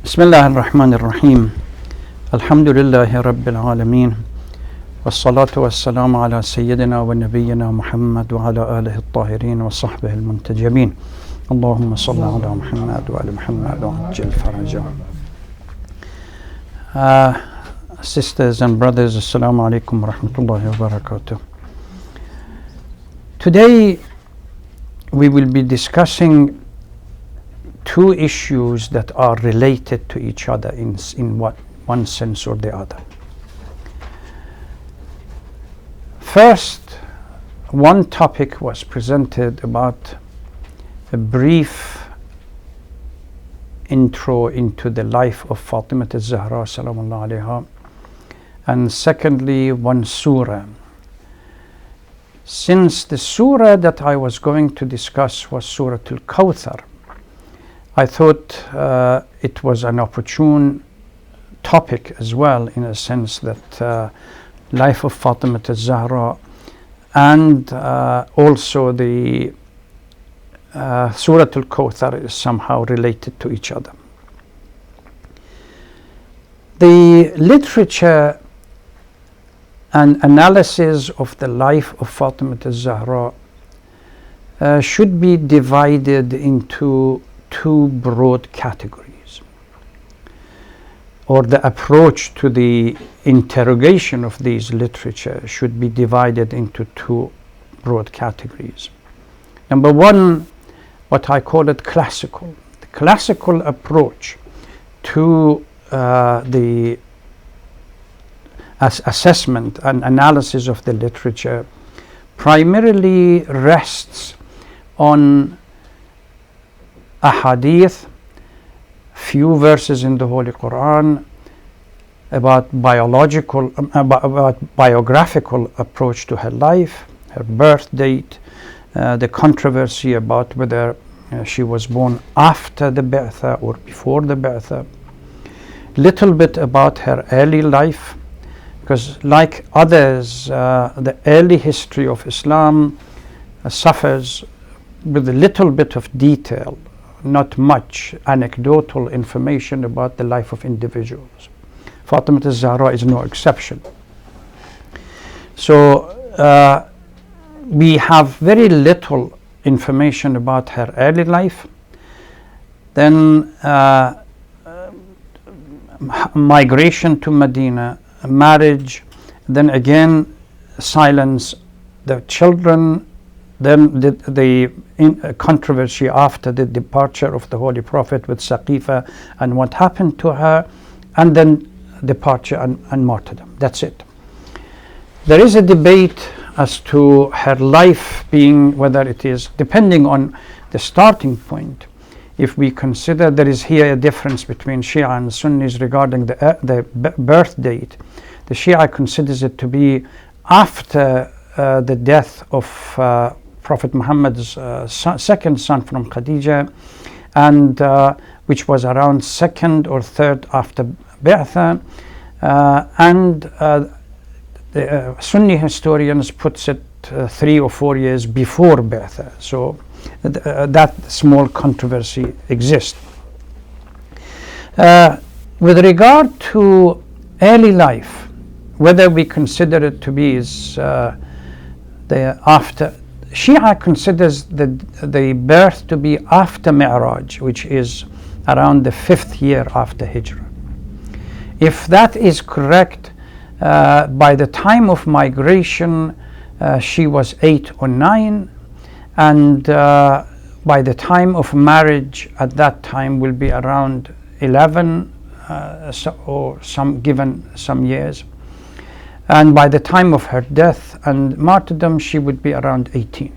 Bismillah ar-Rahman ar-Rahim. Alhamdulillahi Rabbil Alameen. Wassalatu wassalamu ala Sayyidina wa Nabiyyina Muhammad wa ala alihi al-tahirin wa sahbihi al-muntajabeen. Allahumma salli ala Muhammad wa ala Muhammad wa ajil faraja. Sisters and brothers, assalamu alaikum wa rahmatullahi wa barakatuh. Today we will be discussing two issues that are related to each other in one sense or the other. First, one topic was presented about a brief intro into the life of Fatima al-Zahra salamun alayha, and secondly, one surah. Since the surah that I was going to discuss was Surah Kawther, I thought it was an opportune topic as well, in a sense that life of Fatima al-Zahra and also the Surah Al-Kawthar is somehow related to each other. The literature and analysis of the life of Fatima al-Zahra should be divided into two broad categories, or the approach to the interrogation of these literature should be divided into two broad categories. Number one, what I call it classical. The classical approach to the assessment and analysis of the literature primarily rests on a hadith, few verses in the Holy Quran, about biographical approach to her life, her birth date, the controversy about whether she was born after the Ba'tha or before the Ba'tha, little bit about her early life, because like others, the early history of Islam suffers with a little bit of detail, not much anecdotal information about the life of individuals. Fatima al-Zahra is no exception. So we have very little information about her early life. Then migration to Medina, marriage, then again silence, the children, then the controversy after the departure of the Holy Prophet with Saqifa and what happened to her, and then departure and martyrdom. That's it. There is a debate as to her life being, whether it is, depending on the starting point. If we consider there is here a difference between Shia and Sunnis regarding the birth date, the Shia considers it to be after the death of Prophet Muhammad's second son from Khadija, and which was around second or third after Ba'tha, and the Sunni historians puts it 3 or 4 years before Ba'tha. So that small controversy exists. With regard to early life, whether we consider it to be the after, Shia considers the birth to be after Mi'raj, which is around the 5th year after Hijrah. If that is correct, by the time of migration she was 8 or 9, and by the time of marriage at that time will be around 11 or given some years, and by the time of her death and martyrdom she would be around 18,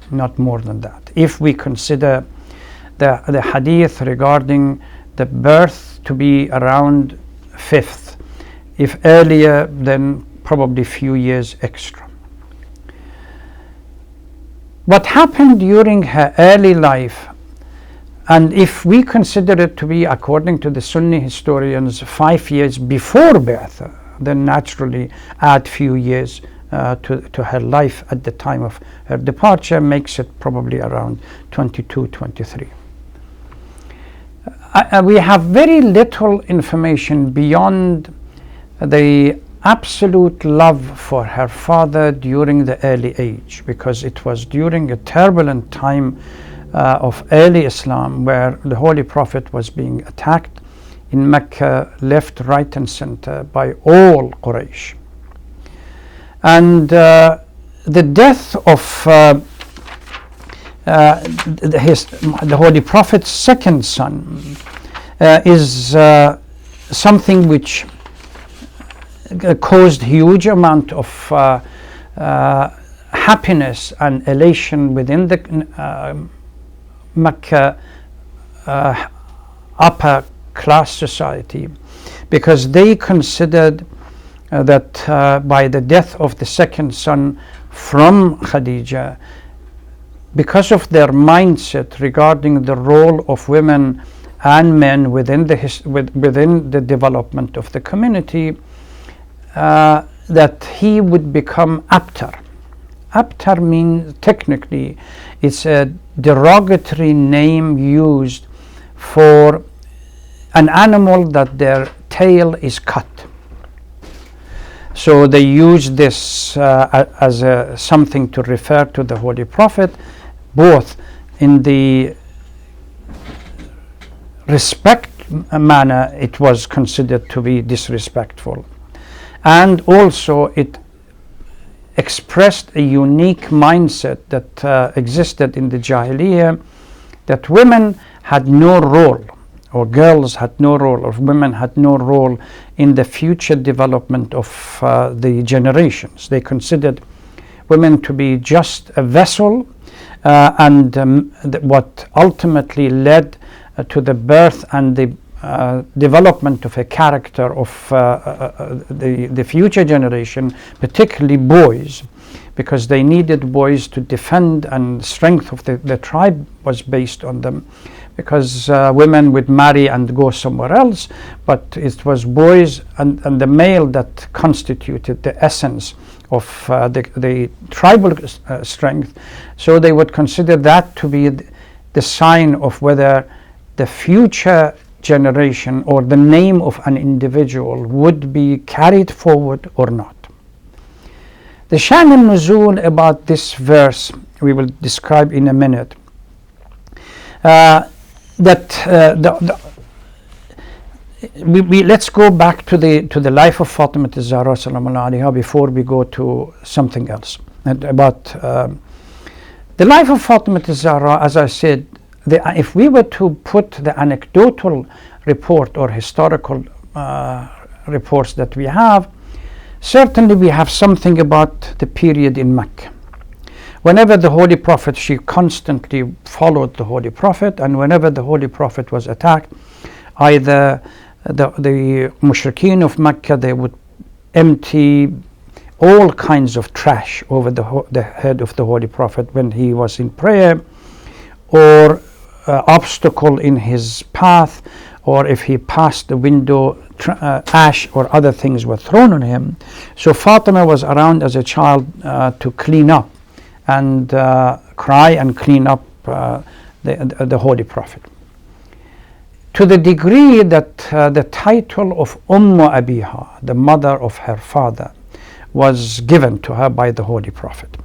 not more than that, if we consider the hadith regarding the birth to be around 5th. If earlier, then probably few years extra. What happened during her early life, and if we consider it to be, according to the Sunni historians, 5 years before Ba'tha, then naturally add few years to her life at the time of her departure, makes it probably around 22, 23. we have very little information beyond the absolute love for her father during the early age, because it was during a turbulent time of early Islam, where the Holy Prophet was being attacked in Mecca, left, right and center by all Quraysh. And the death of the Holy Prophet's second son is something which caused huge amount of happiness and elation within the Mecca upper class society, because they considered that by the death of the second son from Khadija, because of their mindset regarding the role of women and men within the development of the community, that he would become abtar. Abtar means, technically, it's a derogatory name used for an animal that their tail is cut. So they use this as something to refer to the Holy Prophet, both in the respect manner it was considered to be disrespectful, and also it expressed a unique mindset that existed in the Jahiliyyah, that women had no role, or girls had no role, or women had no role in the future development of the generations. They considered women to be just a vessel, and what ultimately led to the birth and the development of a character of the future generation, particularly boys, because they needed boys to defend, and strength of the tribe was based on them, because women would marry and go somewhere else, but it was boys and the male that constituted the essence of the tribal strength. So they would consider that to be the sign of whether the future generation or the name of an individual would be carried forward or not. The Shan al-Nuzul about this verse we will describe in a minute. Let's go back to the life of Fatima az-Zahra salamu alayha before we go to something else. And about the life of Fatima az-Zahra, as I said, if we were to put the anecdotal report or historical reports that we have, certainly we have something about the period in Mecca. Whenever the Holy Prophet, she constantly followed the Holy Prophet, and whenever the Holy Prophet was attacked, either the mushrikeen of Mecca, they would empty all kinds of trash over the head of the Holy Prophet when he was in prayer, or obstacle in his path, or if he passed the window, ash or other things were thrown on him. So Fatima was around as a child to clean up and cry and clean up the Holy Prophet, to the degree that the title of Abiha, the mother of her father, was given to her by the Holy Prophet.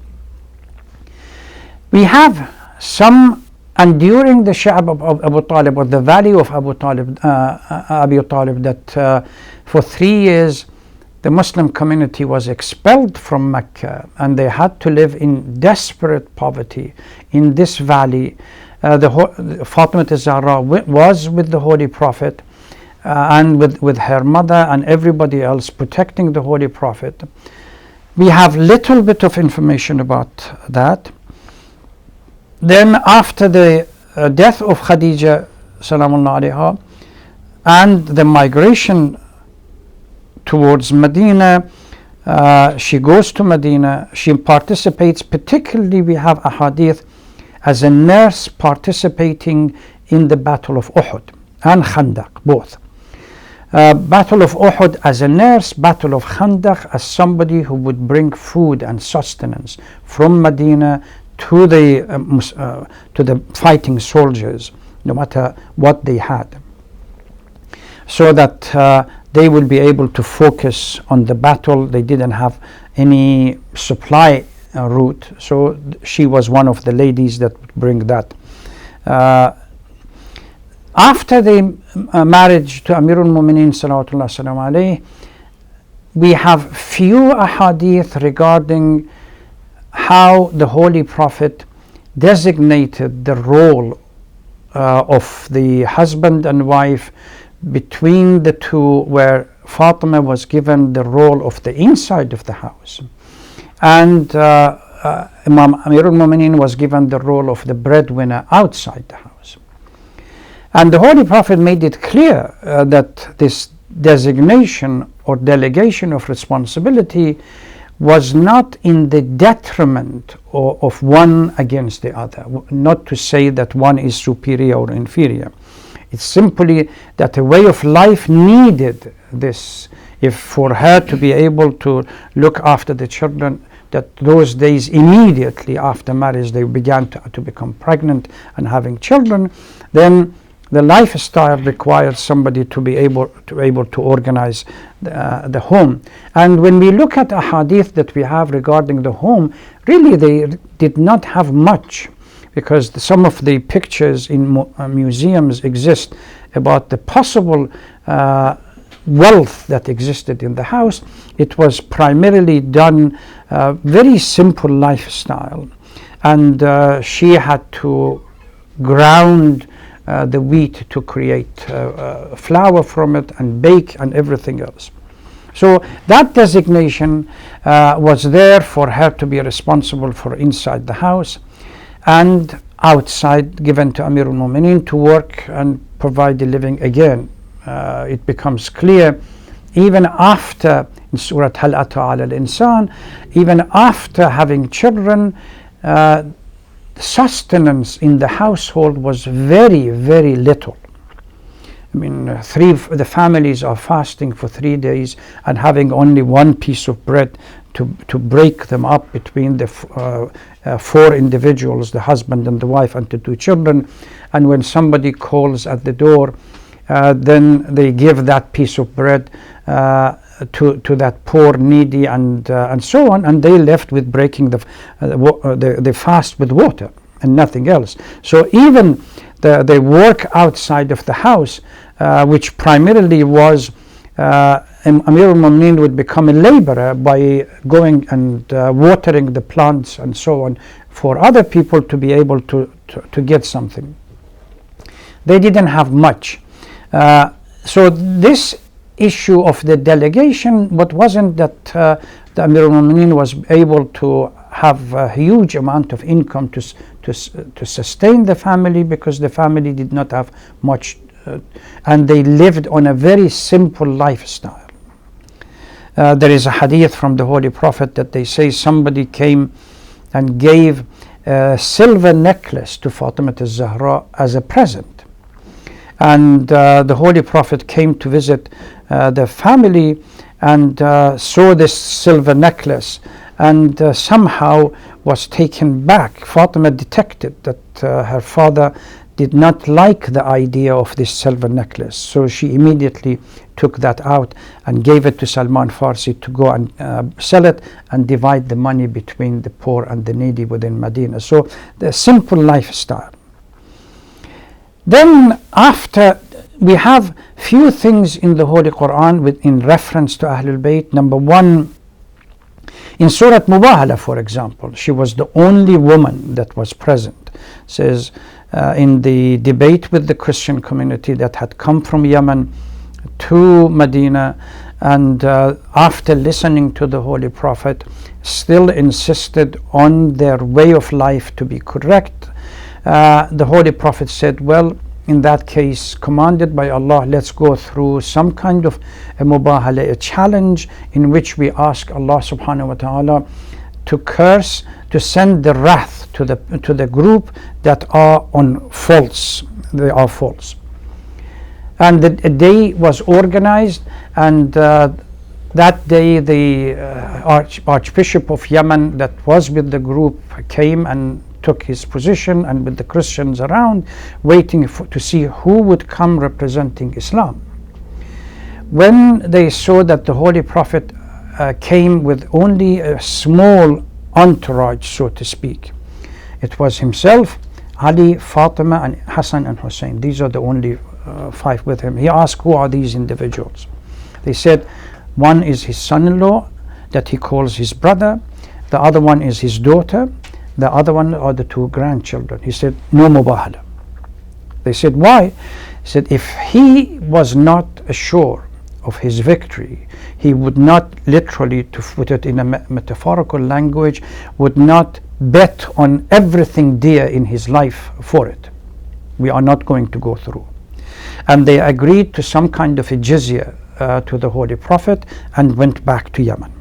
We have some. And during the Sha'b of Abu Talib, or the value of Abu Talib, that for 3 years the Muslim community was expelled from Mecca, and they had to live in desperate poverty in this valley. Fatima az-Zahra was with the Holy Prophet and with her mother and everybody else, protecting the Holy Prophet. We have little bit of information about that. Then after the death of Khadija salamun alayha and the migration towards Medina, she goes to Medina, she participates, particularly we have a hadith as a nurse participating in the Battle of Uhud and Khandaq, both. Battle of Uhud as a nurse, Battle of Khandaq as somebody who would bring food and sustenance from Medina to the fighting soldiers, no matter what they had. so that they will be able to focus on the battle. They didn't have any supply route, so she was one of the ladies that would bring that. After the marriage to Amirul Mu'mineen salawatullah salam alayhi, we have few ahadith regarding how the Holy Prophet designated the role of the husband and wife between the two, where Fatima was given the role of the inside of the house, and Imam Amirul Mu'mineen was given the role of the breadwinner outside the house. And the Holy Prophet made it clear that this designation or delegation of responsibility was not in the detriment of one against the other. Not to say that one is superior or inferior. It's simply that a way of life needed this, if for her to be able to look after the children, that those days immediately after marriage they began to become pregnant and having children, then the lifestyle required somebody to be able to organize the home. And when we look at a hadith that we have regarding the home, really they did not have much, because some of the pictures in museums exist about the possible wealth that existed in the house. It was primarily done very simple lifestyle, and she had to ground the wheat to create flour from it and bake and everything else. So that designation was there for her to be responsible for inside the house, and outside given to Amirul Mu'mineen to work and provide the living. Again, it becomes clear even after, in Surah Hal Ata Ala al-Insan, even after having children, sustenance in the household was very, very little. I mean, the families are fasting for 3 days and having only one piece of bread to break them up between the four individuals, the husband and the wife and the 2 children. And when somebody calls at the door, then they give that piece of bread to that poor needy and so on, and they left with breaking the fast with water and nothing else. So even the work outside of the house, which primarily was Amir al-Mu'mineen would become a laborer by going and watering the plants and so on for other people to be able to get something. They didn't have much. So this issue of the delegation, what wasn't that the Amir al-Mu'mineen was able to have a huge amount of income to sustain the family, because the family did not have much, and they lived on a very simple lifestyle. There is a hadith from the Holy Prophet that they say somebody came and gave a silver necklace to Fatima al-Zahra as a present. And the Holy Prophet came to visit the family and saw this silver necklace, and somehow was taken back. Fatima detected that her father did not like the idea of this silver necklace, so she immediately took that out and gave it to Salman Farsi to go and sell it and divide the money between the poor and the needy within Medina. So the simple lifestyle. Then after, we have few things in the Holy Quran in reference to Ahlul Bayt. Number one, in Surah Mubahala, for example, she was the only woman that was present. It says in the debate with the Christian community that had come from Yemen to Medina, and after listening to the Holy Prophet, still insisted on their way of life to be correct. The Holy Prophet said, well, in that case, commanded by Allah, let's go through some kind of a mubahala, a challenge in which we ask Allah subhanahu wa ta'ala to curse, to send the wrath to the group that are on false. They are false. And a day was organized, and that day the Archbishop of Yemen that was with the group came and took his position, and with the Christians around waiting to see who would come representing Islam. when they saw that the Holy Prophet came with only a small entourage, so to speak, it was himself, Ali, Fatima, and Hassan and Hussein. These are the only 5 with him. He asked, who are these individuals? They said, one is his son-in-law that he calls his brother, the other one is his daughter, the other one are the 2 grandchildren. He said, no mubahala. They said, why? He said, if he was not assured of his victory, he would not, literally, to put it in a metaphorical language, would not bet on everything dear in his life for it. We are not going to go through. And they agreed to some kind of a jizya to the Holy Prophet and went back to Yemen.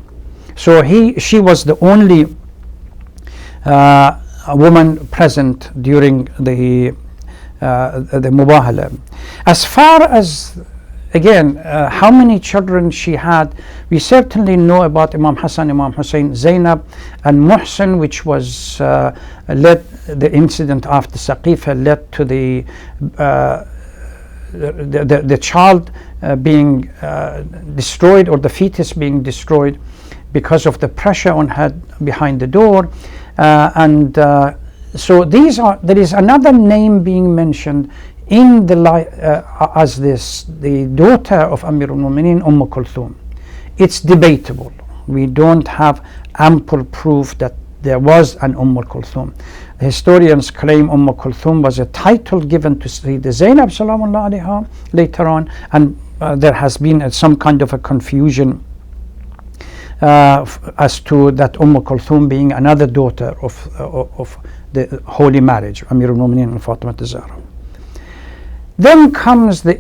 So she was the only woman present during the mubahala. As far as, again, how many children she had, we certainly know about Imam Hassan, Imam Hussein, Zainab, and Muhsin, which was led, the incident after Saqifa led to the child being destroyed, or the fetus being destroyed because of the pressure on her behind the door. So there is another name being mentioned in the as the daughter of Amir al-Mu'mineen, Kulthum. It's debatable. We don't have ample proof that there was an Kulthum. Historians claim Kulthum was a title given to Sayyida Zainab Salamullah alayha later on, and there has been some kind of a confusion as to that Kulthum being another daughter of the holy marriage, Amir al-Mu'mineen and Fatima az-Zahra. Then comes the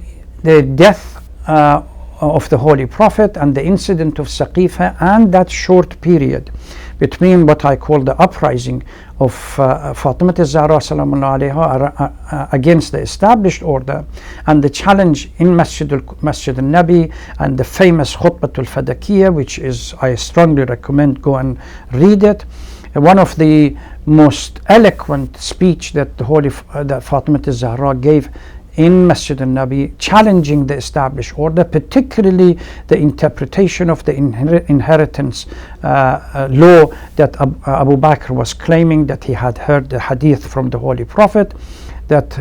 death of the Holy Prophet and the incident of Saqifa, and that short period between what I call the uprising of Fatima az-Zahra salamullah alayha against the established order, and the challenge in Masjid al-Nabi, and the famous Khutbatul Fadakiyya, which is, I strongly recommend, go and read it. One of the most eloquent speech that that Fatima az-Zahra gave in Masjid al-Nabi, challenging the established order, particularly the interpretation of the inheritance law that Abu Bakr was claiming that he had heard the hadith from the Holy Prophet, that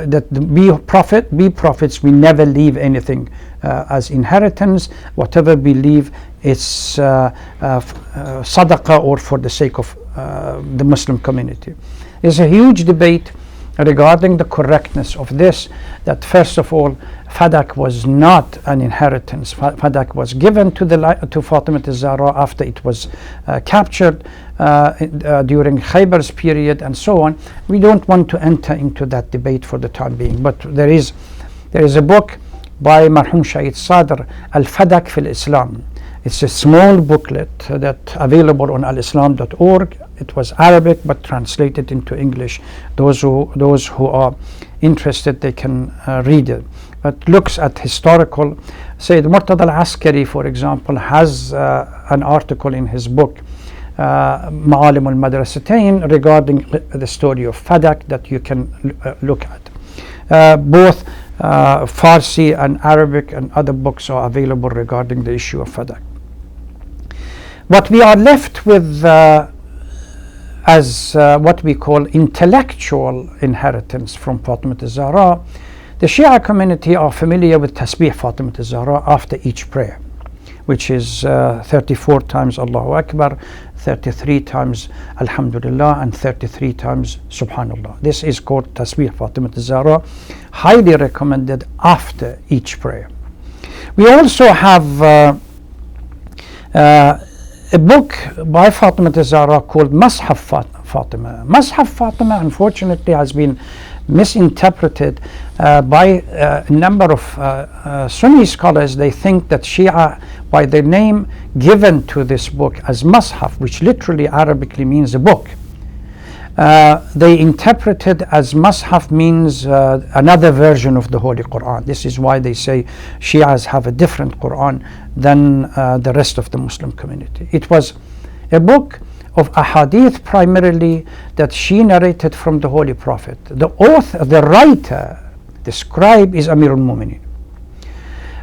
that we prophets, we never leave anything as inheritance. Whatever we leave, it's sadaqah, or for the sake of the Muslim community. There's a huge debate regarding the correctness of this, that first of all, Fadak was not an inheritance. Fadak was given to Fatima az-Zahra after it was captured during Khaybar's period, and so on. We don't want to enter into that debate for the time being, but there is a book by Marhum Shahid Sadr, Al-Fadak fil Islam. It's a small booklet that's available on alislam.org. It was Arabic but translated into English. Those who are interested, they can read it. But looks at historical. Sayyid Murtada al-Askari, for example, has an article in his book Ma'alim al-Madrasatain regarding the story of Fadak that you can look at. Both Farsi and Arabic and other books are available regarding the issue of Fadak. What we are left with as what we call intellectual inheritance from Fatima az-Zahra, the Shia community are familiar with Tasbih Fatima az-Zahra after each prayer, which is 34 times Allahu Akbar, 33 times Alhamdulillah, and 33 times Subhanallah. This is called Tasbih Fatima az-Zahra, highly recommended after each prayer. We also have a book by Fatima az-Zahra called Mashaf Fatima. Mashaf Fatima, unfortunately, has been misinterpreted by a number of Sunni scholars. They think that Shia, by the name given to this book as Mashaf, which literally Arabically means a book, they interpreted as Mashaf means another version of the Holy Quran. This is why they say Shias have a different Quran than the rest of the Muslim community. It was a book of ahadith primarily that she narrated from the Holy Prophet. The author, the writer, the scribe is Amir al-Mu'mineen.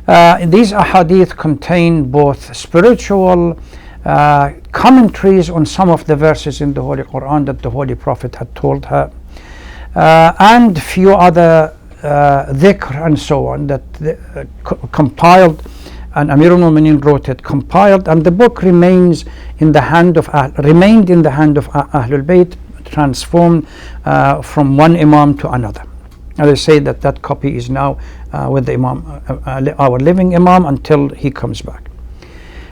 These ahadith contain both spiritual commentaries on some of the verses in the Holy Quran that the Holy Prophet had told her, and few other dhikr and so on that compiled, and Amir al-Mu'mineen wrote it, compiled, and the book remained in the hand of Ahlul Bayt, transformed from one Imam to another. And they say that that copy is now with the Imam, our living Imam, until he comes back.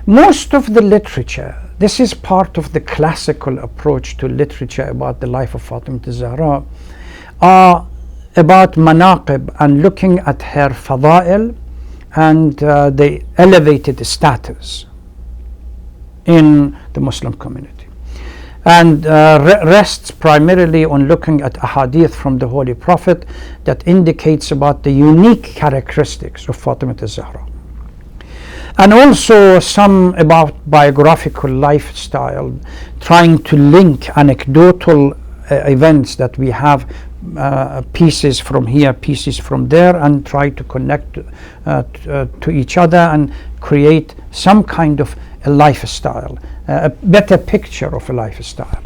Most of the literature, this is part of the classical approach to literature about the life of Fatima al-Zahra, are about manaqib and looking at her fada'il and the elevated status in the Muslim community, and rests primarily on looking at ahadith from the Holy Prophet that indicates about the unique characteristics of Fatima al-Zahra, and also some about biographical lifestyle, trying to link anecdotal events that we have, pieces from here, pieces from there, and try to connect to each other and create some kind of a lifestyle, a better picture of a lifestyle.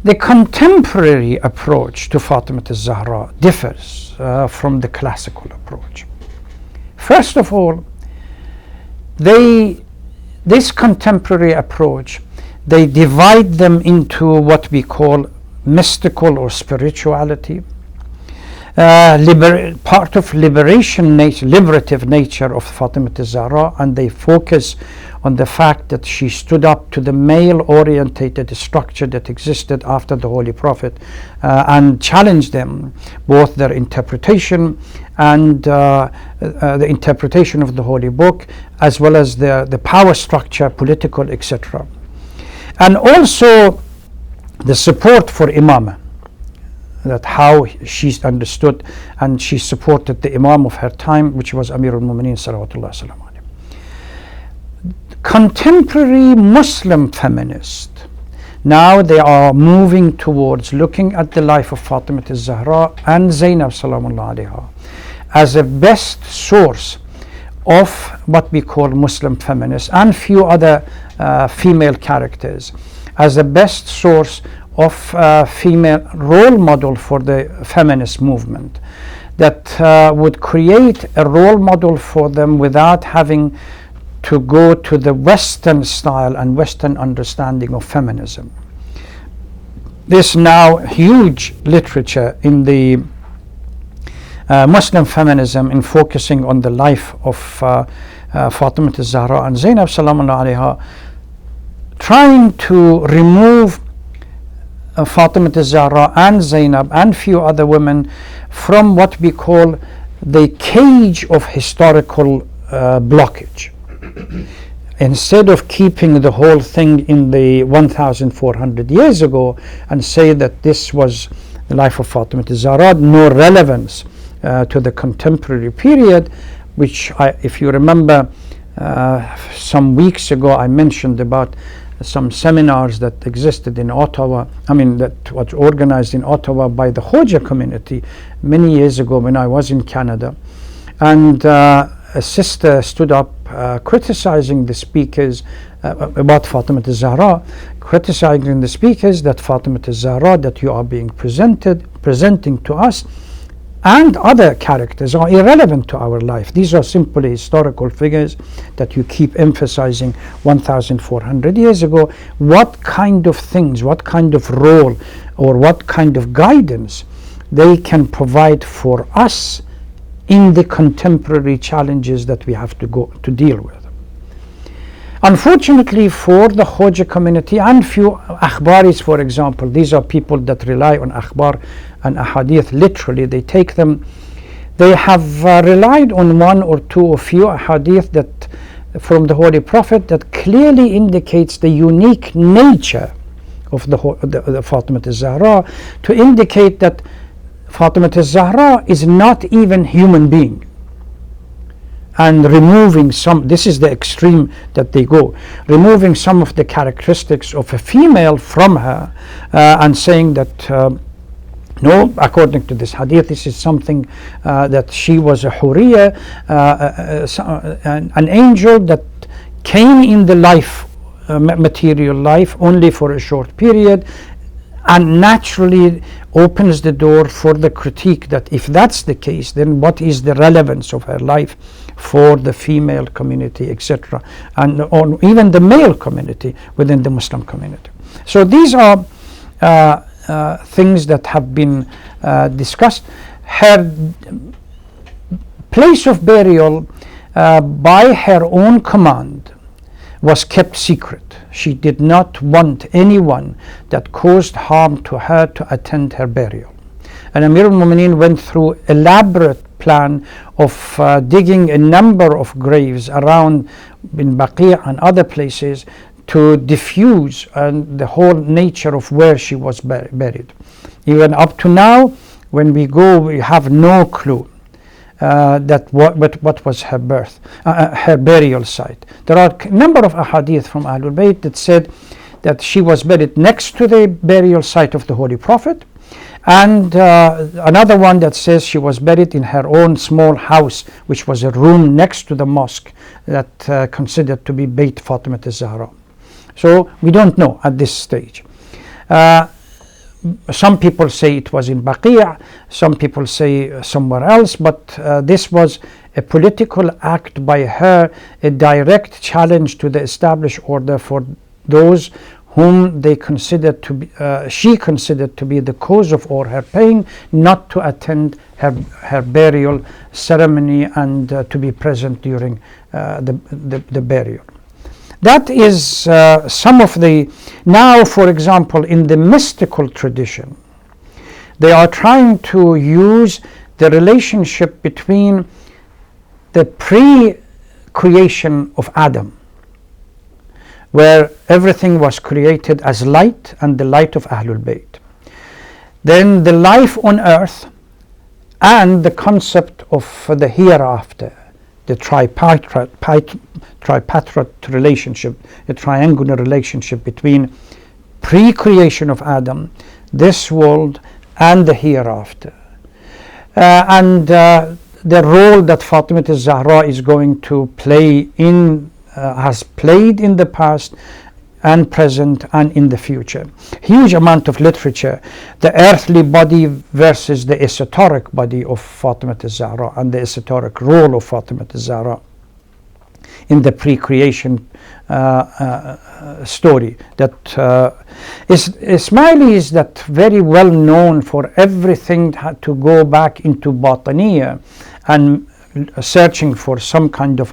The contemporary approach to Fatima al-Zahra differs from the classical approach. First of all, this contemporary approach, they divide them into what we call mystical or spirituality, part of liberative nature of Fatima al-Zahra, and they focus on the fact that she stood up to the male-orientated structure that existed after the Holy Prophet and challenged them, both their interpretation and the interpretation of the Holy Book, as well as the power structure, political, etc. And also the support for Imam, that how she's understood, and she supported the Imam of her time, which was Amir al-Mu'mineen salawatullah salam alayhi. Contemporary Muslim feminists, now they are moving towards looking at the life of Fatima al-Zahra and Zainab salamullah alayha as a best source of what we call Muslim feminists, and few other female characters, as the best source of female role model for the feminist movement, that would create a role model for them without having to go to the Western style and Western understanding of feminism. This now huge literature in the Muslim feminism in focusing on the life of Fatima al-Zahra and Zainab salamullah alayha, trying to remove Fatima al-Zahra and Zainab and few other women from what we call the cage of historical blockage. Instead of keeping the whole thing in the 1400 years ago and say that this was the life of Fatima al-Zahra, no relevance to the contemporary period, which if you remember some weeks ago I mentioned about some seminars that existed in Ottawa, that was organized in Ottawa by the Hoja community many years ago when I was in Canada, and a sister stood up criticizing the speakers about Fatima al-Zahra, criticizing the speakers that Fatima al-Zahra that you are being presenting to us and other characters are irrelevant to our life. These are simply historical figures that you keep emphasizing 1400 years ago. What kind of things, what kind of role, or what kind of guidance they can provide for us in the contemporary challenges that we have to deal with. Unfortunately for the Hoja community and few akhbaris, for example, these are people that rely on akhbar and ahadith literally, they take them, they have relied on one or two or few ahadith that from the Holy Prophet that clearly indicates the unique nature of the Fatima al-Zahra, to indicate that Fatima al-Zahra is not even human being, and removing some, this is the extreme that they go, removing some of the characteristics of a female from her, and saying that No, according to this hadith, this is something that she was a huriya, an angel that came in the life, material life, only for a short period, and naturally opens the door for the critique that if that's the case, then what is the relevance of her life for the female community, etc., and or even the male community within the Muslim community. So these are things that have been discussed. Her place of burial, by her own command, was kept secret. She did not want anyone that caused harm to her to attend her burial. And Amir al-Mu'mineen went through elaborate plan of digging a number of graves around in Baqi' and other places to diffuse the whole nature of where she was buried. Even up to now, when we go, we have no clue that what was her her burial site. There are a number of ahadith from Ahlul Bayt that said that she was buried next to the burial site of the Holy Prophet, and another one that says she was buried in her own small house, which was a room next to the mosque that considered to be Bayt Fatima az-Zahra. So we don't know at this stage. Some people say it was in Baqi', some people say somewhere else, but this was a political act by her, a direct challenge to the established order for those whom they considered to be, she considered to be the cause of all her pain, not to attend her burial ceremony and to be present during the burial. That is some of the, now for example, in the mystical tradition, they are trying to use the relationship between the pre-creation of Adam, where everything was created as light and the light of Ahlul Bayt. Then the life on earth and the concept of the hereafter, the tripartite relationship, a triangular relationship between pre-creation of Adam, this world, and the hereafter. And the role that Fatima az-Zahra is going to play has played in the past and present and in the future. Huge amount of literature, the earthly body versus the esoteric body of Fatima az-Zahra and the esoteric role of Fatima az-Zahra in the pre-creation story. That Ismaili is that very well known for everything to go back into Bataniya and searching for some kind of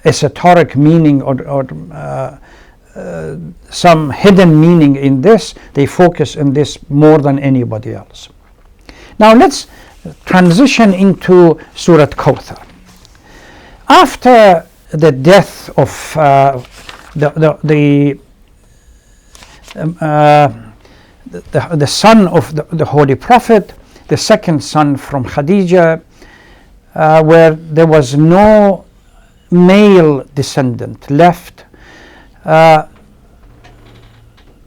esoteric meaning or some hidden meaning in this. They focus on this more than anybody else. Now let's transition into Surah Kawther. After the death of the son of the Holy Prophet, the second son from Khadija, where there was no male descendant left,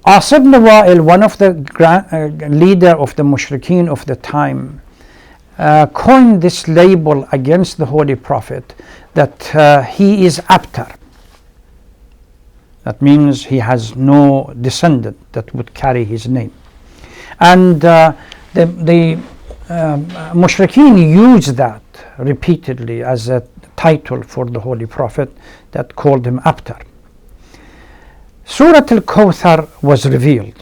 As ibn Wa'il, one of the leader of the mushrikeen of the time, coined this label against the Holy Prophet that he is abtar. That means he has no descendant that would carry his name. And the mushrikeen used that repeatedly as a title for the Holy Prophet, that called him abtar. Surah Al-Kawthar was revealed.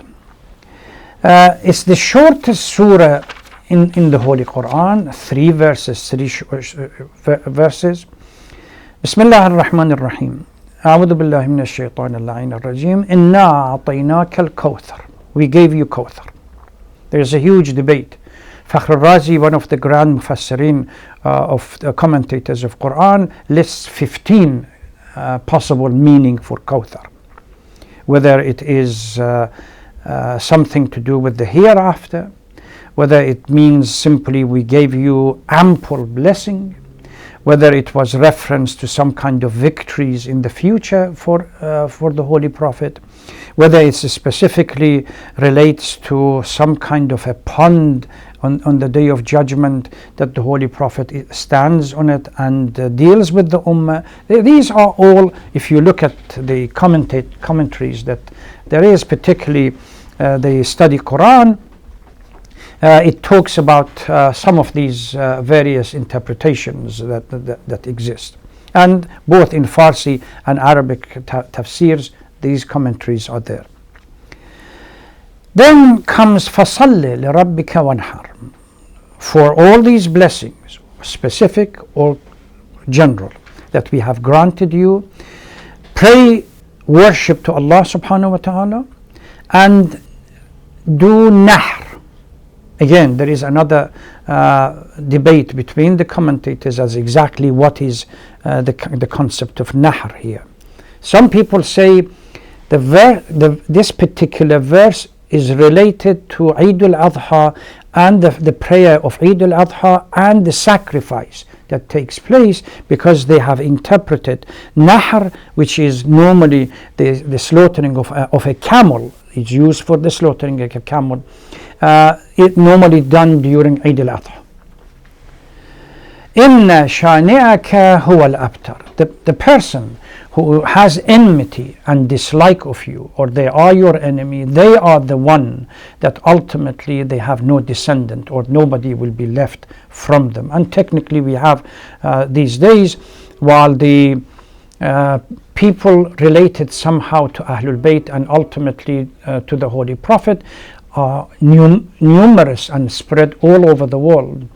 It's the shortest surah in the Holy Quran, 3 verses, 3 verses. Bismillah ar-Rahman ar-Rahim. أعوذ بالله من الشيطان اللعين الرجيم إنا أعطيناك الكوثر. We gave you Kawthar. There is a huge debate. Fakhr al-Razi, one of the grand mufassirin of the commentators of Quran, lists 15 possible meaning for Kawthar. Whether it is something to do with the hereafter, whether it means simply we gave you ample blessing, whether it was reference to some kind of victories in the future for the Holy Prophet, whether it specifically relates to some kind of a pond on the Day of Judgment that the Holy Prophet stands on it and deals with the Ummah. These are all, if you look at the commentaries that there is, particularly the study Quran, it talks about some of these various interpretations that exist. And both in Farsi and Arabic tafsirs, these commentaries are there. Then comes فَصَلِّ لِرَبِّكَ وَانْحَرْ. For all these blessings, specific or general, that we have granted you, pray, worship to Allah subhanahu wa ta'ala, and do nahr. Again, there is another debate between the commentators as exactly what is the concept of nahr here. Some people say this particular verse is related to Eid al-Adha and the prayer of Eid al-Adha and the sacrifice that takes place, because they have interpreted nahr, which is normally the slaughtering of a camel. It's used for the slaughtering of a camel. It normally done during Eid al-Adha. Inna shani'aka huwa al-abtar. The person who has enmity and dislike of you, or they are your enemy, they are the one that ultimately they have no descendant, or nobody will be left from them. And technically we have these days, while the people related somehow to Ahlul Bayt and ultimately to the Holy Prophet are numerous and spread all over the world.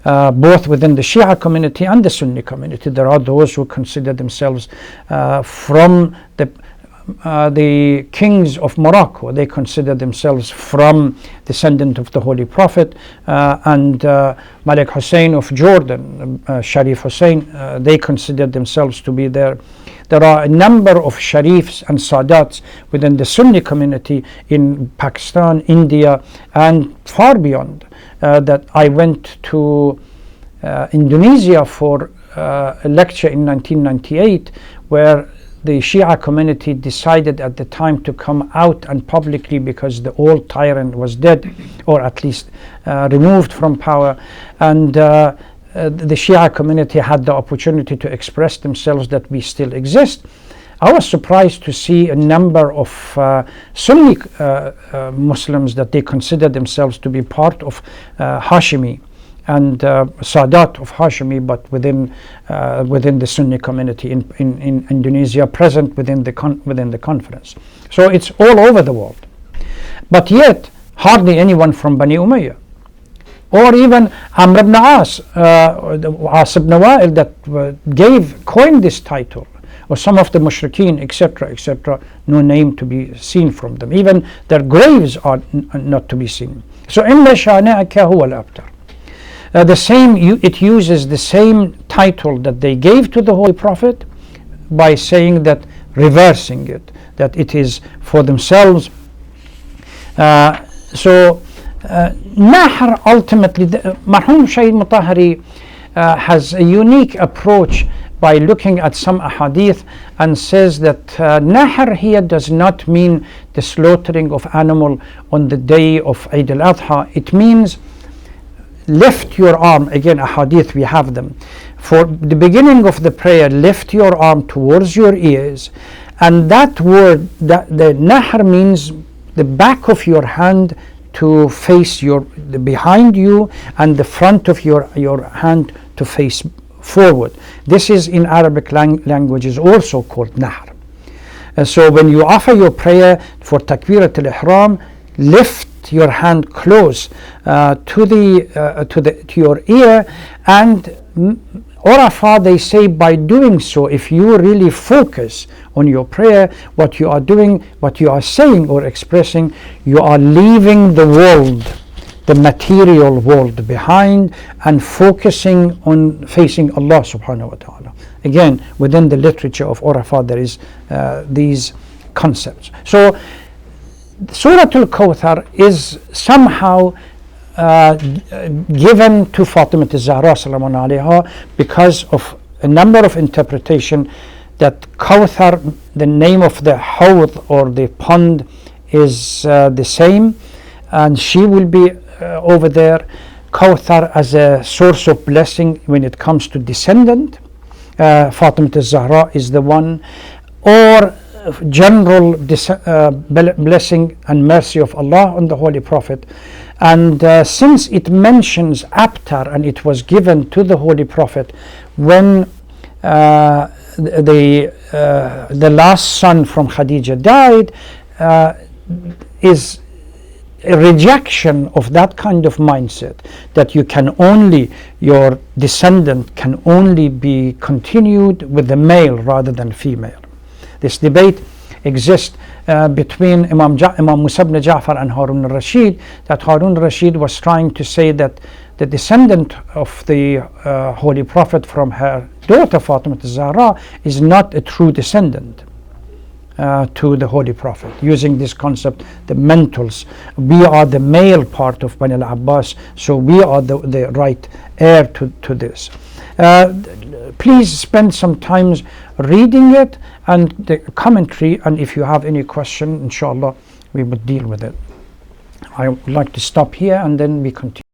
Both within the Shia community and the Sunni community, there are those who consider themselves from the kings of Morocco. They consider themselves from descendant of the Holy Prophet, and Malik Hussein of Jordan, Sharif Hussein, they consider themselves to be there. There are a number of Sharifs and Sadats within the Sunni community in Pakistan, India, and far beyond. That I went to Indonesia for a lecture in 1998, where the Shia community decided at the time to come out and publicly, because the old tyrant was dead, or at least removed from power, and the Shia community had the opportunity to express themselves that we still exist. I was surprised to see a number of Sunni Muslims that they consider themselves to be part of Hashimi and Sadat of Hashimi, but within the Sunni community in Indonesia, present within the conference. So it's all over the world. But yet, hardly anyone from Bani Umayyah, or even Amr ibn As, As ibn Wa'il, that coined this title, or some of the mushrikeen, etc., no name to be seen from them. Even their graves are not to be seen. So, inna shani'aka huwa al-abtar. The same, it uses the same title that they gave to the Holy Prophet, by saying that, reversing it, that it is for themselves. So, nahr ultimately, Marhum Shaykh Mutahari has a unique approach by looking at some ahadith, and says that nahr here does not mean the slaughtering of animal on the day of Eid al-Adha. It means lift your arm. Again, ahadith, we have them. For the beginning of the prayer, lift your arm towards your ears, and that word, the nahr, means the back of your hand to face the behind you, and the front of your hand to face forward. This is in Arabic language is also called nahr. So when you offer your prayer for Takbirat al-Ihram, lift your hand close to your ear, and Urafah, they say, by doing so, if you really focus on your prayer, what you are doing, what you are saying or expressing, you are leaving the world, the material world behind, and focusing on facing Allah subhanahu wa ta'ala. Again, within the literature of Urafah, there is these concepts. So Surah Al-Kawthar is somehow given to Fatima al-Zahra salamun alayha because of a number of interpretation that Kawther, the name of the hawd or the pond, is the same, and she will be over there. Kawthar as a source of blessing when it comes to descendant. Fatima al-Zahra is the one, or general blessing and mercy of Allah on the Holy Prophet. And since it mentions Abtar, and it was given to the Holy Prophet when the last son from Khadija died, is a rejection of that kind of mindset, that you can only, your descendant can only be continued with the male rather than female. This debate exists between Imam Musa ibn Ja'far and Harun al-Rashid, that Harun al-Rashid was trying to say that the descendant of the Holy Prophet from her daughter Fatima al-Zahra is not a true descendant to the Holy Prophet, using this concept, the mentals. We are the male part of Bani al-Abbas, so we are the right heir to this. Please spend some time reading it and the commentary, and if you have any question, inshallah, we would deal with it. I would like to stop here and then we continue.